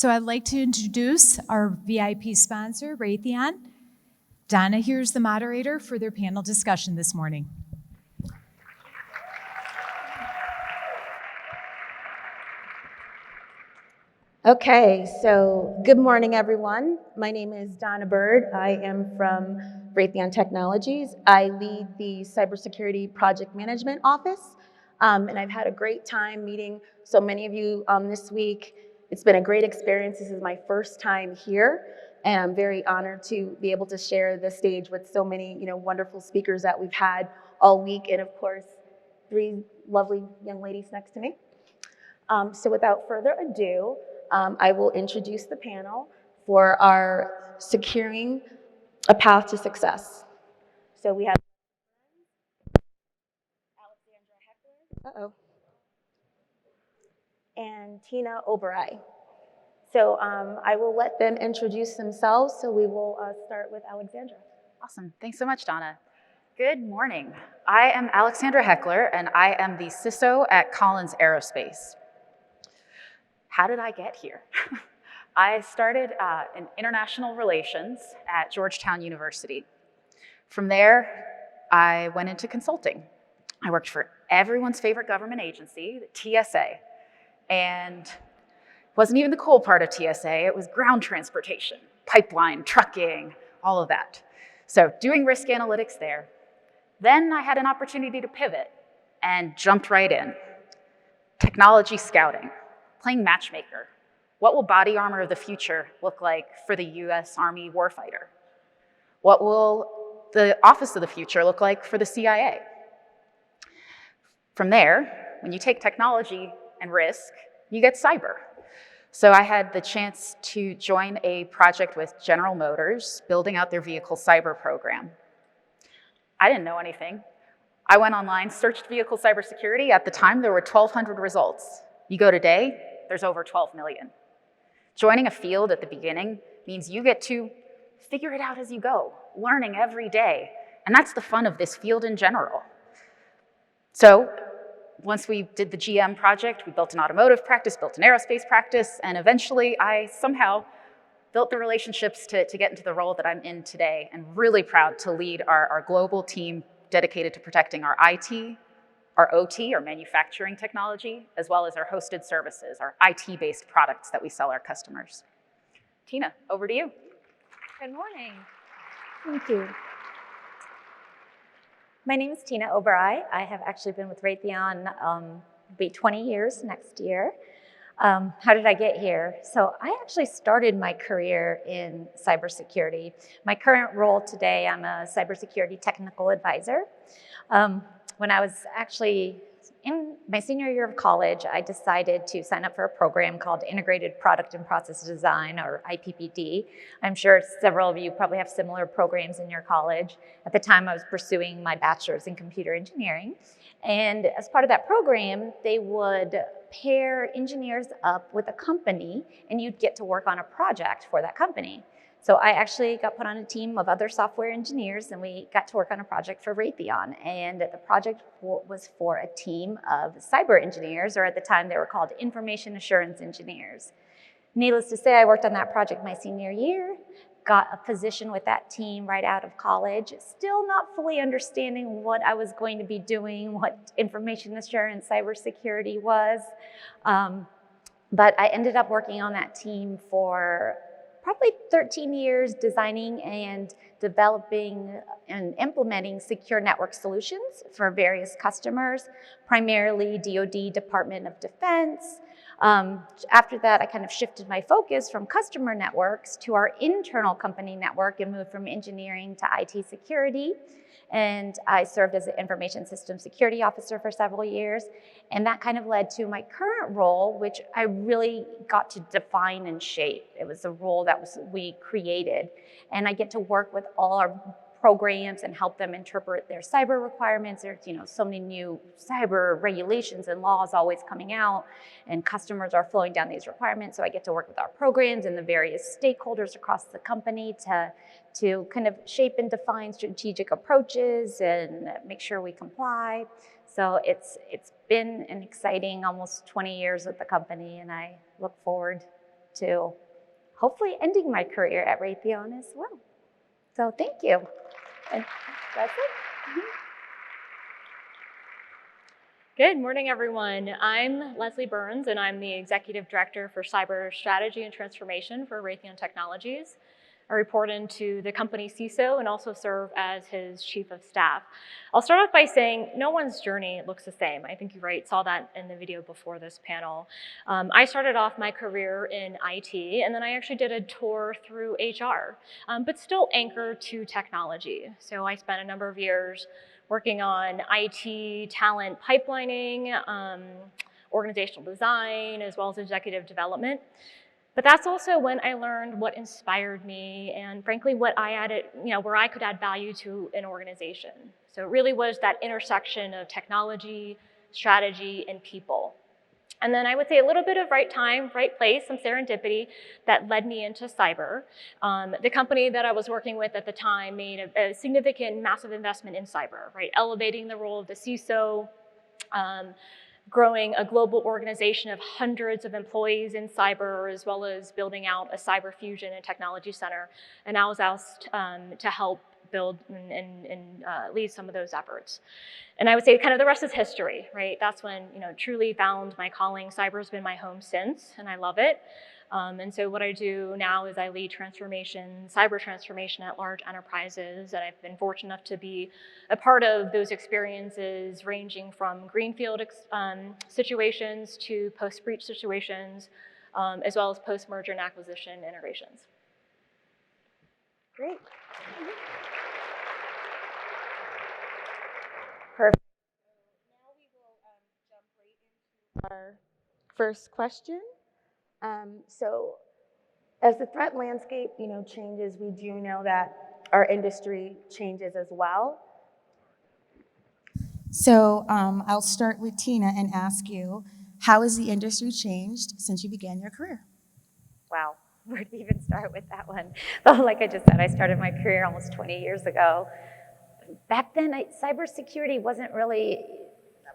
So I'd like to introduce our VIP sponsor, Raytheon. Donna here is the moderator for their panel discussion this morning. Okay, so good morning, everyone. My name is Donna Bird. I am from Raytheon Technologies. I lead the Cybersecurity Project Management Office, and I've had a great time meeting so many of you this week. It's been a great experience. This is my first time here, and I'm very honored to be able to share the stage with so many, wonderful speakers that we've had all week, and of course, 3 lovely young ladies next to me. So without further ado, I will introduce the panel for our Securing a Path to Success. So we have Alexandra Heckler and Tina Oberai. So I will let them introduce themselves. So we will start with Alexandra. Awesome. Thanks so much, Donna. Good morning. I am Alexandra Heckler, and I am the CISO at Collins Aerospace. How did I get here? I started in international relations at Georgetown University. From there, I went into consulting. I worked for everyone's favorite government agency, the TSA, and it wasn't even the cool part of TSA, it was ground transportation, pipeline, trucking, all of that. So doing risk analytics there. Then I had an opportunity to pivot and jumped right in. Technology scouting. Playing matchmaker. What will body armor of the future look like for the US Army warfighter? What will the office of the future look like for the CIA? From there, when you take technology and risk, you get cyber. So I had the chance to join a project with General Motors, building out their vehicle cyber program. I didn't know anything. I went online, searched vehicle cybersecurity. At the time, there were 1,200 results. You go today, there's over 12 million. Joining a field at the beginning means you get to figure it out as you go, learning every day. And that's the fun of this field in general. So once we did the GM project, we built an automotive practice, built an aerospace practice, and eventually I somehow built the relationships to get into the role that I'm in today, and really proud to lead our global team dedicated to protecting our IT, our OT, or manufacturing technology, as well as our hosted services, our IT-based products that we sell our customers. Tina, over to you. Good morning. Thank you. My name is Tina Oberai. I have actually been with Raytheon, be 20 years next year. How did I get here? So I actually started my career in cybersecurity. My current role today, I'm a cybersecurity technical advisor. When I was actually in my senior year of college, I decided to sign up for a program called Integrated Product and Process Design, or IPPD. I'm sure several of you probably have similar programs in your college. At the time, I was pursuing my bachelor's in computer engineering. And as part of that program, they would pair engineers up with a company, and you'd get to work on a project for that company. So I actually got put on a team of other software engineers, and we got to work on a project for Raytheon. And the project was for a team of cyber engineers, or at the time they were called information assurance engineers. Needless to say, I worked on that project my senior year, got a position with that team right out of college, still not fully understanding what I was going to be doing, what information assurance cybersecurity was. But I ended up working on that team for probably 13 years, designing and developing and implementing secure network solutions for various customers, primarily DoD, Department of Defense. After that, I kind of shifted my focus from customer networks to our internal company network and moved from engineering to IT security. And I served as an information systems security officer for several years. And that kind of led to my current role, which I really got to define and shape. It was a role that we created. And I get to work with all our programs and help them interpret their cyber requirements. There's so many new cyber regulations and laws always coming out, and customers are flowing down these requirements. So I get to work with our programs and the various stakeholders across the company to kind of shape and define strategic approaches and make sure we comply. So it's been an exciting almost 20 years with the company, and I look forward to hopefully ending my career at Raytheon as well. So thank you. And that's it. Good morning, everyone. I'm Leslie Burns, and I'm the Executive Director for Cyber Strategy and Transformation for Raytheon Technologies. I report into the company CISO and also serve as his Chief of Staff. I'll start off by saying no one's journey looks the same. I think you saw that in the video before this panel. I started off my career in IT, and then I actually did a tour through HR, but still anchored to technology. So I spent a number of years working on IT talent pipelining, organizational design, as well as executive development. But that's also when I learned what inspired me and frankly what I added, where I could add value to an organization. So it really was that intersection of technology, strategy, and people. And then I would say a little bit of right time, right place, some serendipity that led me into cyber. The company that I was working with at the time made a significant, massive investment in cyber, right? Elevating the role of the CISO, growing a global organization of hundreds of employees in cyber, as well as building out a cyber fusion and technology center. And I was asked to help build and lead some of those efforts. And I would say kind of the rest is history, right? That's when, truly found my calling. Cyber's been my home since, and I love it. And so what I do now is I lead transformation, cyber transformation at large enterprises, and I've been fortunate enough to be a part of those experiences ranging from greenfield situations to post-breach situations, as well as post-merger and acquisition integrations. Great. Perfect. Now we will jump right into our first question. So as the threat landscape, changes, we do know that our industry changes as well. So I'll start with Tina and ask you, how has the industry changed since you began your career? Wow, where to even start with that one? So like I just said, I started my career almost 20 years ago. Back then, cybersecurity wasn't really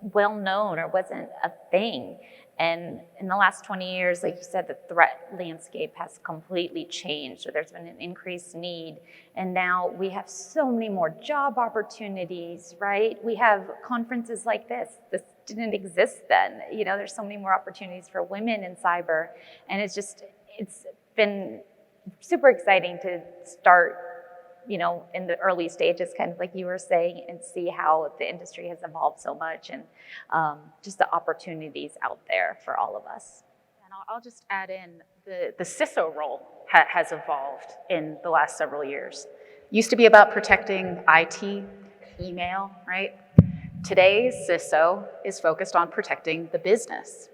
well known or wasn't a thing. And in the last 20 years, like you said, the threat landscape has completely changed. So there's been an increased need. And now we have so many more job opportunities, right? We have conferences like this. This didn't exist then. There's so many more opportunities for women in cyber. And it's been super exciting to start in the early stages, kind of like you were saying, and see how the industry has evolved so much and just the opportunities out there for all of us. And I'll just add in the CISO role has evolved in the last several years. Used to be about protecting IT, email, right? Today's CISO is focused on protecting the business,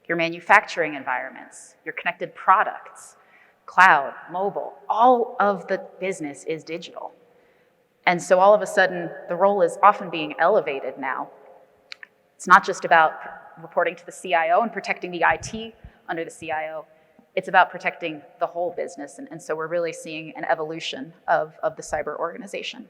your manufacturing environments, your connected products, cloud, mobile, all of the business is digital. And so all of a sudden, the role is often being elevated now. It's not just about reporting to the CIO and protecting the IT under the CIO. It's about protecting the whole business. And so we're really seeing an evolution of the cyber organization.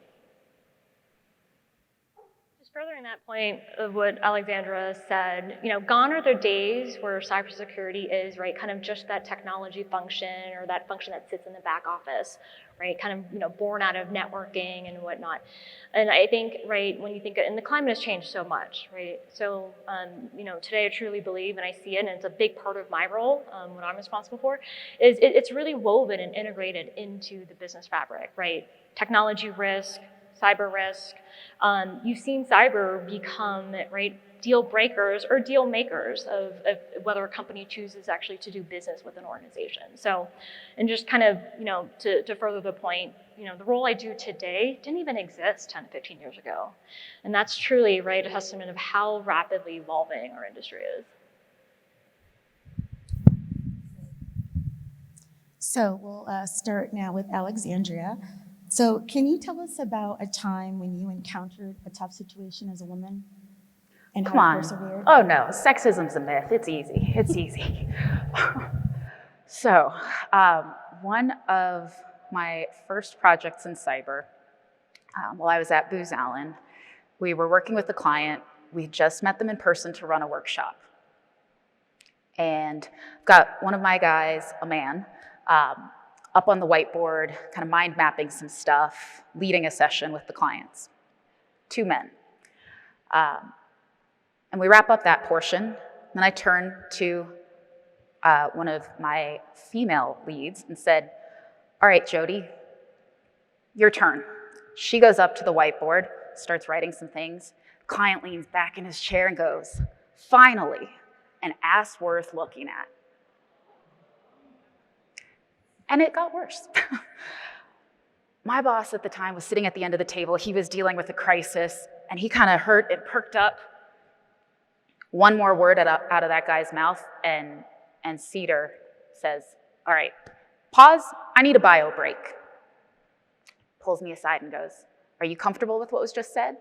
Furthering that point of what Alexandra said, gone are the days where cybersecurity is, right, kind of just that technology function or that function that sits in the back office, right, kind of, born out of networking and whatnot. And I think, right, when you think, and the climate has changed so much, right, so, today I truly believe, and I see it, and it's a big part of my role, what I'm responsible for, is it's really woven and integrated into the business fabric, right, technology risk, cyber risk. You've seen cyber become, right, deal breakers or deal makers of whether a company chooses actually to do business with an organization. So, and just kind of, to further the point, the role I do today didn't even exist 10, 15 years ago. And that's truly, right, a testament of how rapidly evolving our industry is. So we'll start now with Alexandria. So can you tell us about a time when you encountered a tough situation as a woman and Come how you on. persevered? Oh no, sexism's a myth. It's easy. It's easy. So one of my first projects in cyber, while I was at Booz Allen, we were working with the client. We just met them in person to run a workshop. And I've got one of my guys, a man, up on the whiteboard, kind of mind mapping some stuff, leading a session with the clients. 2 men. And we wrap up that portion. Then I turn to one of my female leads and said, all right, Jody, your turn. She goes up to the whiteboard, starts writing some things. Client leans back in his chair and goes, finally, an ass worth looking at. And it got worse. My boss at the time was sitting at the end of the table. He was dealing with a crisis, and he kind of hurt and perked up. One more word out of that guy's mouth, and Cedar says, all right, pause, I need a bio break. Pulls me aside and goes, are you comfortable with what was just said?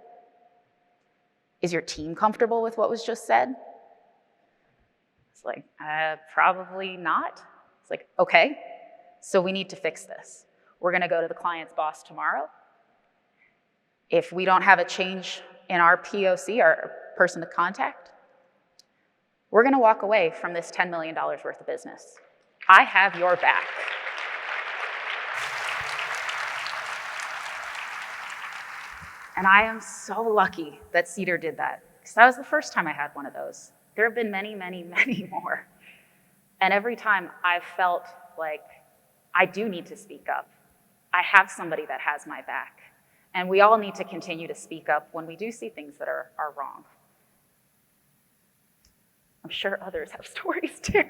Is your team comfortable with what was just said? It's like, probably not. It's like, okay, so we need to fix this. We're gonna go to the client's boss tomorrow. If we don't have a change in our POC, our person to contact, we're gonna walk away from this $10 million worth of business. I have your back. And I am so lucky that Cedar did that, because that was the first time I had one of those. There have been many, many, many more. And every time I've felt like I do need to speak up. I have somebody that has my back. And we all need to continue to speak up when we do see things that are wrong. I'm sure others have stories too.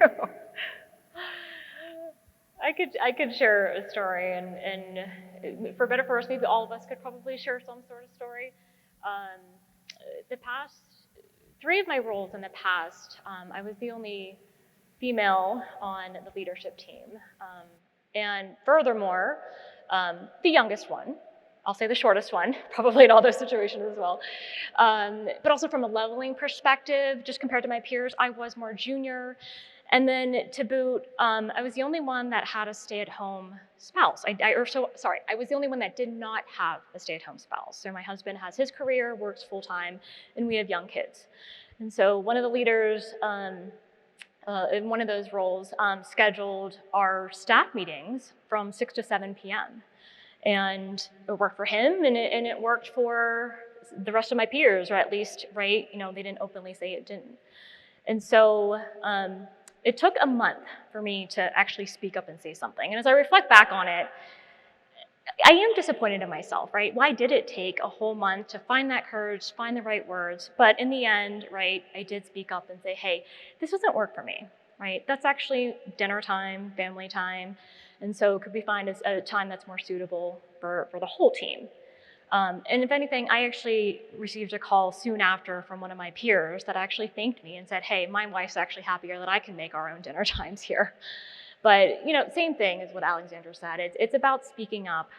I could share a story, and for better or for worse, maybe all of us could probably share some sort of story. The past 3 of my roles in the past, I was the only female on the leadership team. And furthermore, the youngest one, I'll say the shortest one, probably in all those situations as well. But also from a leveling perspective, just compared to my peers, I was more junior. And then to boot, I was the only one that had a stay-at-home spouse. I was the only one that did not have a stay-at-home spouse. So my husband has his career, works full-time, and we have young kids. And so one of the leaders in one of those roles scheduled our staff meetings from 6 to 7 p.m. And it worked for him, and it worked for the rest of my peers, or at least, right, they didn't openly say it didn't. And so it took a month for me to actually speak up and say something. And as I reflect back on it, I am disappointed in myself, right? Why did it take a whole month to find that courage, find the right words? But in the end, right, I did speak up and say, hey, this doesn't work for me, right? That's actually dinner time, family time. And so could we find a time that's more suitable for the whole team? And if anything, I actually received a call soon after from one of my peers that actually thanked me and said, hey, my wife's actually happier that I can make our own dinner times here. But same thing as what Alexandra said. It's about speaking up.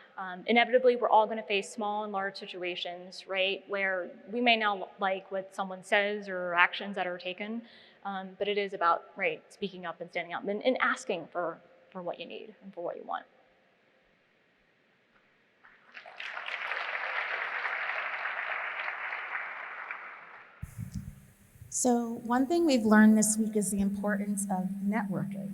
Inevitably, we're all going to face small and large situations, right, where we may not like what someone says or actions that are taken, but it is about, right, speaking up and standing up and asking for what you need and for what you want. So one thing we've learned this week is the importance of networking.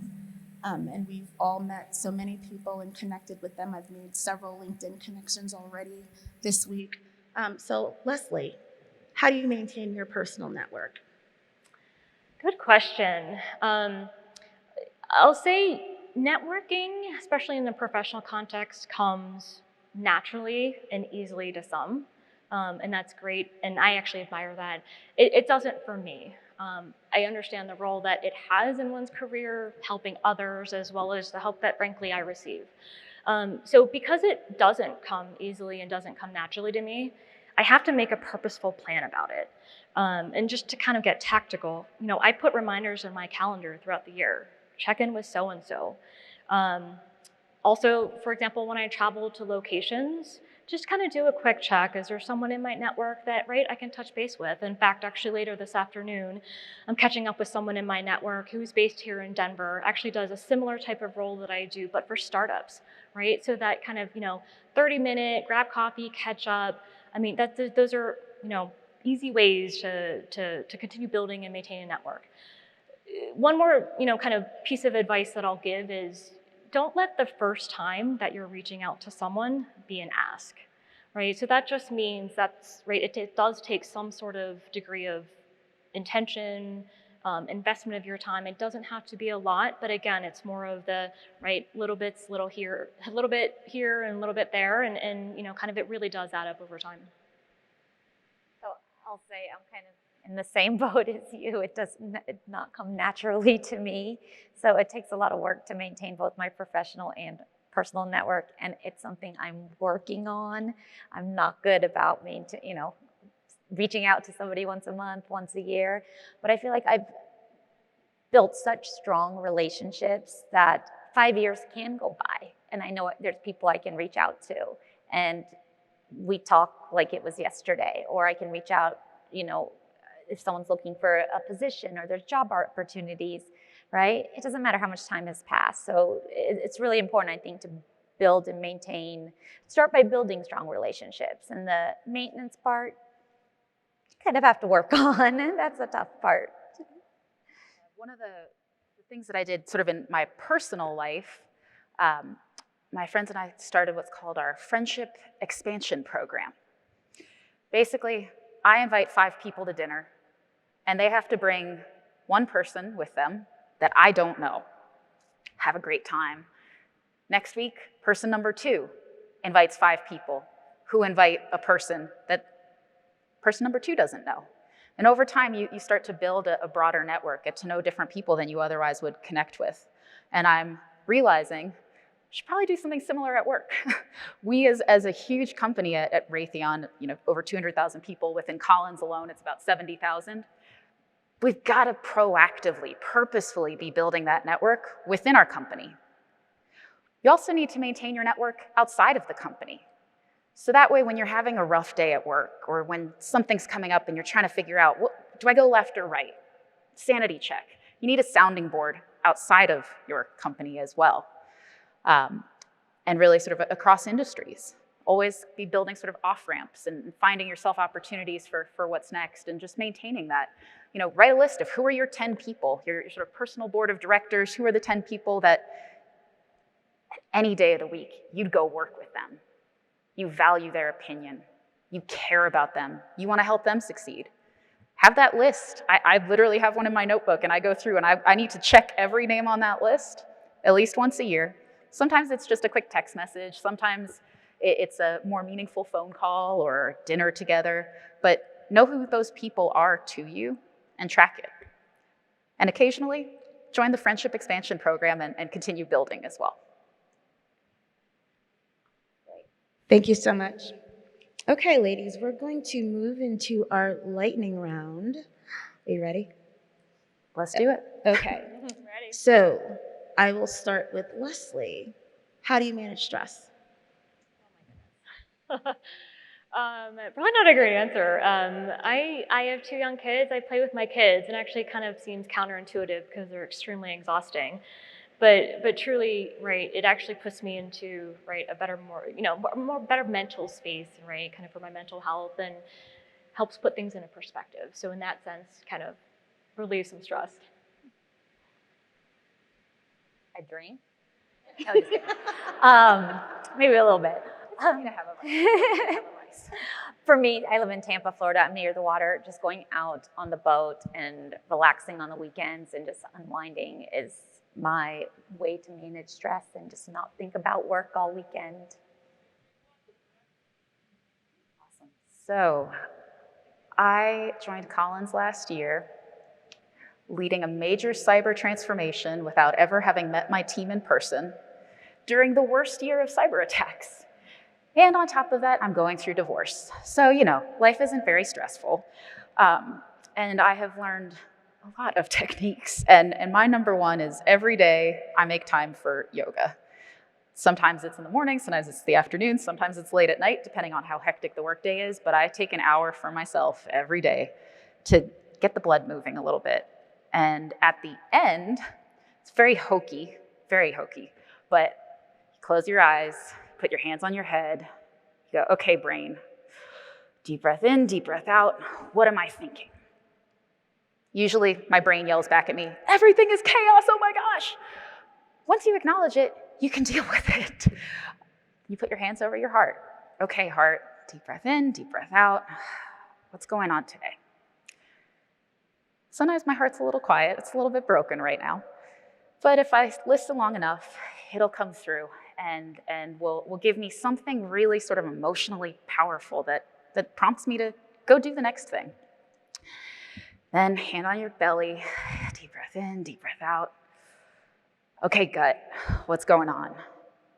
And we've all met so many people and connected with them. I've made several LinkedIn connections already this week. So Leslie, how do you maintain your personal network? Good question. I'll say networking, especially in the professional context, comes naturally and easily to some. And that's great, and I actually admire that. It doesn't for me. I understand the role that it has in one's career, helping others, as well as the help that, frankly, I receive. So because it doesn't come easily and doesn't come naturally to me, I have to make a purposeful plan about it. And just to kind of get tactical, I put reminders in my calendar throughout the year. Check in with so-and-so. Also, for example, when I travel to locations, just kind of do a quick check. Is there someone in my network that, right, I can touch base with? In fact, actually later this afternoon, I'm catching up with someone in my network who's based here in Denver, actually does a similar type of role that I do, but for startups, right? So that kind of, 30-minute, grab coffee, catch up. I mean, those are, easy ways to continue building and maintaining a network. one more, kind of piece of advice that I'll give is don't let the first time that you're reaching out to someone be an ask, right? So that just means that's, right, it does take some sort of degree of intention, investment of your time. It doesn't have to be a lot, but again, it's more of the, right, little bits, a little bit here and a little bit there, and kind of it really does add up over time. So I'll say I'm kind of in the same boat as you. It does not come naturally to me. So it takes a lot of work to maintain both my professional and personal network, and it's something I'm working on. I'm not good about reaching out to somebody once a month, once a year, but I feel like I've built such strong relationships that 5 years can go by, and I know there's people I can reach out to, and we talk like it was yesterday, or I can reach out, if someone's looking for a position or there's job opportunities, right? It doesn't matter how much time has passed. So it's really important, I think, to build and start by building strong relationships, and the maintenance part, kind of have to work on, and that's the tough part. One of the things that I did sort of in my personal life, my friends and I started what's called our Friendship Expansion Program. Basically, I invite 5 people to dinner, and they have to bring one person with them that I don't know. Have a great time. Next week, person number 2 invites 5 people who invite a person that person number 2 doesn't know. And over time, you start to build a broader network, get to know different people than you otherwise would connect with. And I'm realizing I should probably do something similar at work. We as a huge company at Raytheon, over 200,000 people. Within Collins alone, it's about 70,000. We've got to proactively, purposefully be building that network within our company. You also need to maintain your network outside of the company. So that way, when you're having a rough day at work, or when something's coming up and you're trying to figure out, do I go left or right? Sanity check. You need a sounding board outside of your company as well. And really sort of across industries. Always be building sort of off-ramps and finding yourself opportunities for what's next, and just maintaining that. Write a list of who are your 10 people, your sort of personal board of directors, who are the 10 people that any day of the week you'd go work with them. You value their opinion. You care about them. You want to help them succeed. Have that list. I literally have one in my notebook, and I go through and I need to check every name on that list at least once a year. Sometimes it's just a quick text message. Sometimes it's a more meaningful phone call or dinner together. But know who those people are to you and track it. And occasionally, join the Friendship Expansion Program and continue building as well. Thank you so much. Okay, ladies, we're going to move into our lightning round. Are you ready? Let's do it. Okay. Ready? So I will start with Leslie. How do you manage stress? Probably not a great answer. I have 2 young kids. I play with my kids, and actually kind of seems counterintuitive because they're extremely exhausting. But truly, right, it actually puts me into, right, a better, better mental space, right, kind of for my mental health, and helps put things into perspective. So in that sense, kind of relieves some stress. I dream. No, just kidding. Maybe a little bit. For me, I live in Tampa, Florida. I'm near the water. Just going out on the boat and relaxing on the weekends and just unwinding is my way to manage stress and just not think about work all weekend. Awesome. So I joined Collins last year, leading a major cyber transformation without ever having met my team in person during the worst year of cyber attacks. And on top of that, I'm going through divorce. So, life isn't very stressful. And I have learned a lot of techniques. And my number one is every day I make time for yoga. Sometimes it's in the morning, sometimes it's the afternoon, sometimes it's late at night, depending on how hectic the workday is. But I take an hour for myself every day to get the blood moving a little bit. And at the end, it's very hokey, but you close your eyes, put your hands on your head, you go, okay, brain, deep breath in, deep breath out. What am I thinking? Usually my brain yells back at me, everything is chaos, oh my gosh. Once you acknowledge it, you can deal with it. You put your hands over your heart. Okay, heart, deep breath in, deep breath out. What's going on today? Sometimes my heart's a little quiet. It's a little bit broken right now. But if I listen long enough, it'll come through and will give me something really sort of emotionally powerful that prompts me to go do the next thing. Then hand on your belly, deep breath in, deep breath out. Okay, gut, what's going on?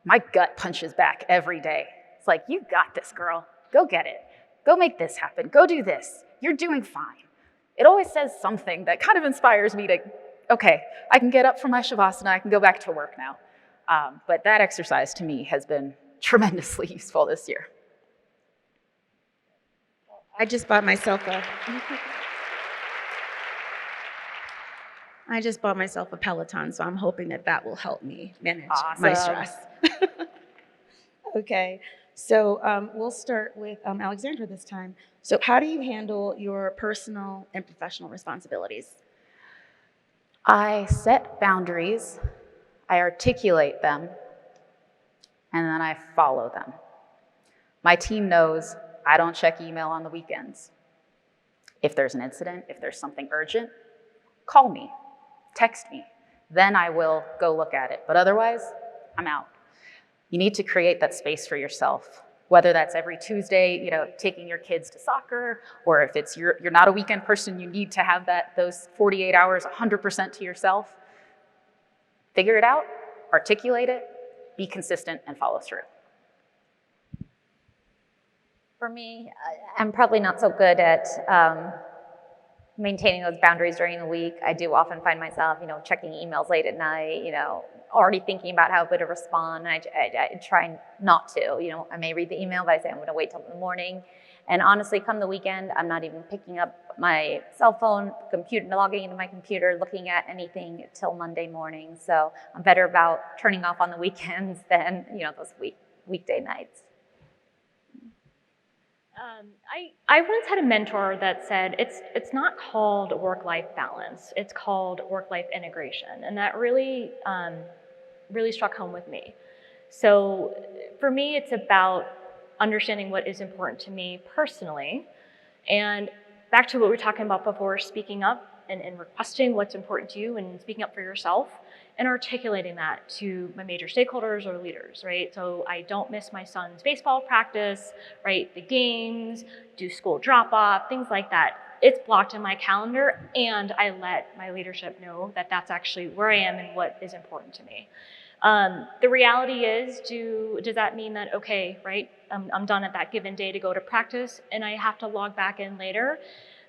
My gut punches back every day. It's like, you got this, girl. Go get it. Go make this happen. Go do this. You're doing fine. It always says something that kind of inspires me to, okay, I can get up from my Shavasana. I can go back to work now. But that exercise to me has been tremendously useful this year. I just bought myself a Peloton, so I'm hoping that will help me manage my stress. Okay, so we'll start with Alexandra this time. So how do you handle your personal and professional responsibilities? I set boundaries, I articulate them, and then I follow them. My team knows I don't check email on the weekends. If there's an incident, if there's something urgent, call me, text me. Then I will go look at it. But otherwise, I'm out. You need to create that space for yourself, whether that's every Tuesday, taking your kids to soccer, or if it's you're not a weekend person, you need to have those 48 hours 100% to yourself. Figure it out, articulate it, be consistent, and follow through. For me, I'm probably not so good at maintaining those boundaries during the week. I do often find myself, checking emails late at night, already thinking about how to respond. And I try not to, I may read the email, but I say I'm going to wait till the morning. And honestly, come the weekend, I'm not even picking up my cell phone, computer, logging into my computer, looking at anything till Monday morning. So I'm better about turning off on the weekends than, those weekday nights. I once had a mentor that said it's not called work-life balance, it's called work-life integration, and that really struck home with me. So for me, it's about understanding what is important to me personally, and back to what we were talking about before, speaking up and requesting what's important to you and speaking up for yourself and articulating that to my major stakeholders or leaders, right? So I don't miss my son's baseball practice, right? The games, do school drop off, things like that. It's blocked in my calendar, and I let my leadership know that that's actually where I am and what is important to me. The reality is, does that mean that, okay, right, I'm done at that given day to go to practice and I have to log back in later?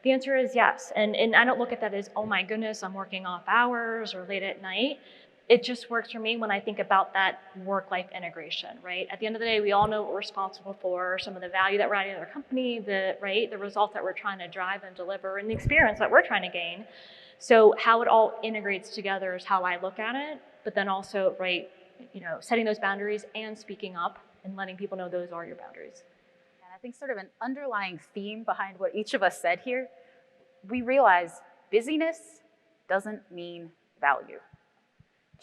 The answer is yes. And I don't look at that as, oh my goodness, I'm working off hours or late at night. It just works for me when I think about that work-life integration, right? At the end of the day, we all know what we're responsible for, some of the value that we're adding to our company, the results that we're trying to drive and deliver, and the experience that we're trying to gain. So how it all integrates together is how I look at it, but then also, right, setting those boundaries and speaking up and letting people know those are your boundaries. And I think sort of an underlying theme behind what each of us said here, we realize busyness doesn't mean value.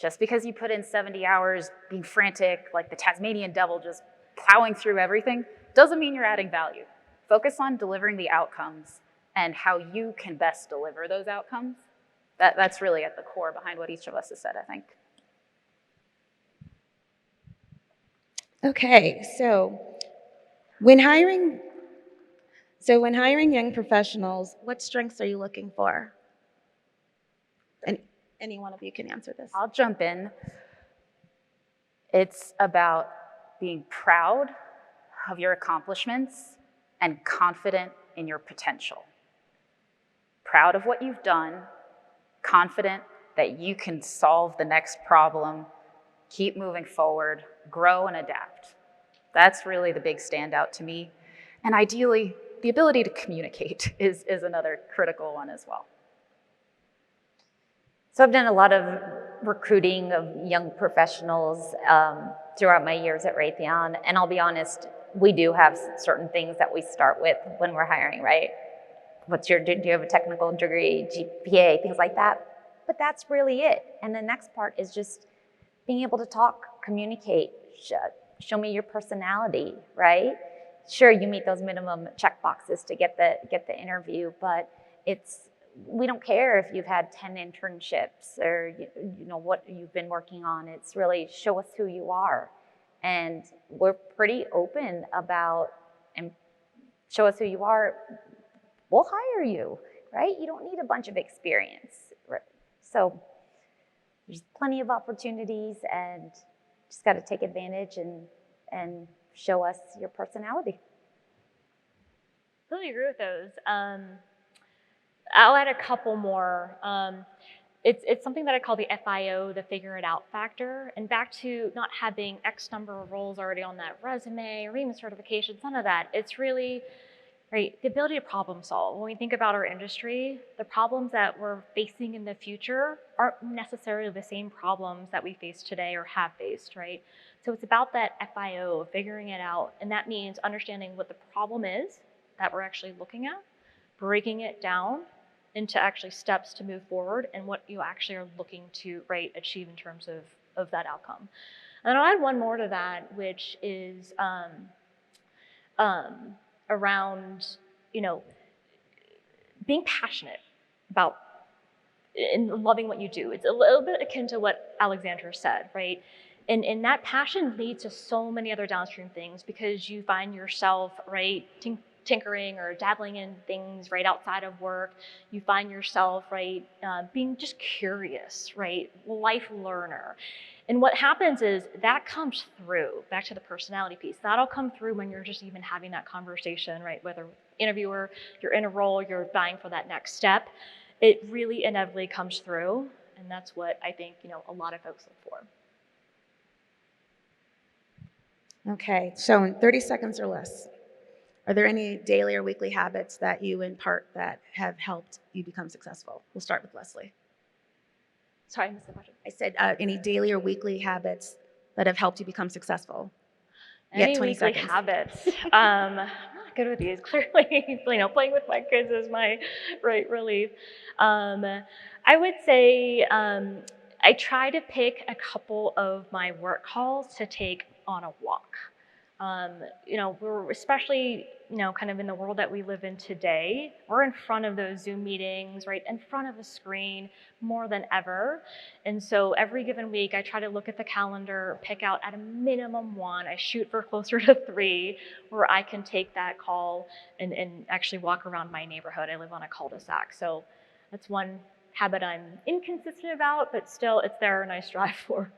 Just because you put in 70 hours being frantic, like the Tasmanian devil just plowing through everything, doesn't mean you're adding value. Focus on delivering the outcomes and how you can best deliver those outcomes. That's really at the core behind what each of us has said, I think. Okay, so when hiring young professionals, what strengths are you looking for? And any one of you can answer this. I'll jump in. It's about being proud of your accomplishments and confident in your potential. Proud of what you've done, confident that you can solve the next problem, keep moving forward, grow and adapt. That's really the big standout to me. And ideally, the ability to communicate is another critical one as well. So I've done a lot of recruiting of young professionals throughout my years at Raytheon, and I'll be honest, we do have certain things that we start with when we're hiring, right? do you have a technical degree, GPA, things like that. But that's really it. And the next part is just being able to talk, communicate, show me your personality, right? Sure, you meet those minimum check boxes to get the interview, but we don't care if you've had 10 internships or you know what you've been working on. It's really show us who you are. And we're pretty open about, and show us who you are, we'll hire you, right? You don't need a bunch of experience. Right? So there's plenty of opportunities, and just got to take advantage and show us your personality. Totally agree with those. I'll add a couple more. It's something that I call the FIO, the figure it out factor. And back to not having X number of roles already on that resume or even certifications, none of that. It's really, right, the ability to problem solve. When we think about our industry, the problems that we're facing in the future aren't necessarily the same problems that we face today or have faced, right? So it's about that FIO, figuring it out. And that means understanding what the problem is that we're actually looking at, breaking it down into actually steps to move forward and what you actually are looking to achieve in terms of that outcome. And I'll add one more to that, which is around, being passionate about and loving what you do. It's a little bit akin to what Alexandra said, right? And that passion leads to so many other downstream things because you find yourself, right, tinkering or dabbling in things right outside of work. You find yourself, right, being just curious, right, life learner. And what happens is that comes through, back to the personality piece, that'll come through when you're just even having that conversation, right, whether interviewer, you're in a role, you're vying for that next step, it really inevitably comes through. And that's what I think, a lot of folks look for. Okay, so in 30 seconds or less, are there any daily or weekly habits that you impart that have helped you become successful? We'll start with Leslie. Sorry, I missed the question. I said any daily or weekly habits that have helped you become successul? Any 20 weekly seconds. habits? I'm not good with these. Clearly, playing with my kids is my relief. I would say I try to pick a couple of my work calls to take on a walk. We're especially, kind of in the world that we live in today, we're in front of those Zoom meetings, right, in front of a screen more than ever. And so every given week, I try to look at the calendar, pick out at a minimum one, I shoot for closer to 3, where I can take that call and actually walk around my neighborhood. I live on a cul-de-sac. So that's one habit I'm inconsistent about, but still it's there and I strive for.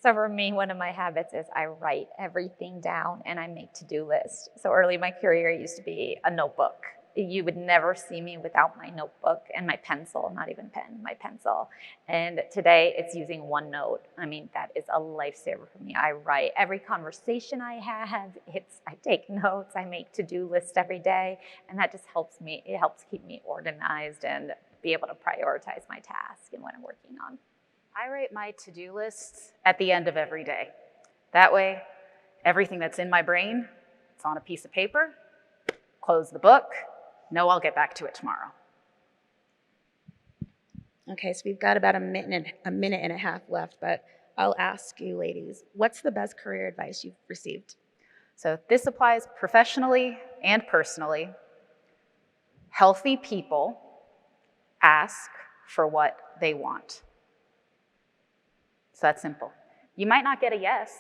So for me, one of my habits is I write everything down and I make to-do lists. So early in my career, it used to be a notebook. You would never see me without my notebook and my pencil, not even pen, my pencil. And today it's using OneNote. I mean, that is a lifesaver for me. I write every conversation I have, I take notes, I make to-do lists every day, and that just helps me, it helps keep me organized and be able to prioritize my task and what I'm working on. I write my to-do lists at the end of every day. That way, everything that's in my brain, it's on a piece of paper, close the book, know I'll get back to it tomorrow. Okay, so we've got about a minute and a half left, but I'll ask you ladies, what's the best career advice you've received? So this applies professionally and personally. Healthy people ask for what they want. It's that simple. You might not get a yes,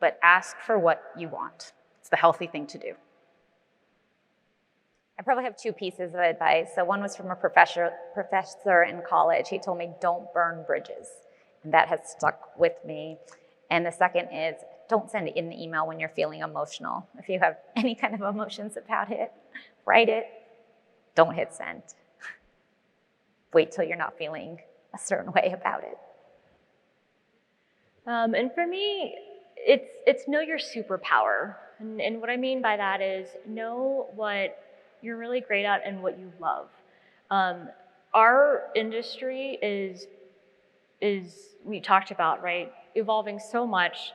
but ask for what you want. It's the healthy thing to do. I probably have 2 pieces of advice. So one was from a professor in college. He told me, don't burn bridges. And that has stuck with me. And the second is, don't send an email when you're feeling emotional. If you have any kind of emotions about it, write it. Don't hit send. Wait till you're not feeling a certain way about it. And for me, it's know your superpower. And what I mean by that is know what you're really great at and what you love. Our industry is we talked about, right, evolving so much.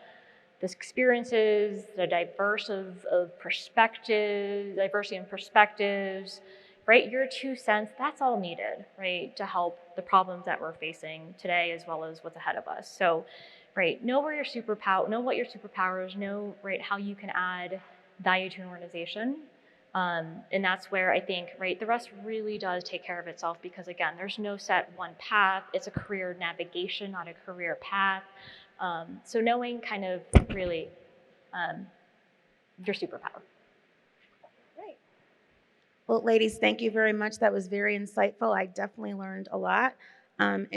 experiences, the diversity in perspectives, right? Your 2 cents, that's all needed, right, to help the problems that we're facing today as well as what's ahead of us. So, right, know what your superpowers, know, right, how you can add value to an organization. And that's where I think, right, the rest really does take care of itself, because again, there's no set one path. It's a career navigation, not a career path. So knowing kind of really your superpower. Great. Well, ladies, thank you very much. That was very insightful. I definitely learned a lot. And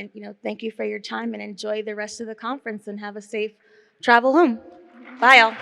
thank you for your time, and enjoy the rest of the conference and have a safe travel home. Bye, all.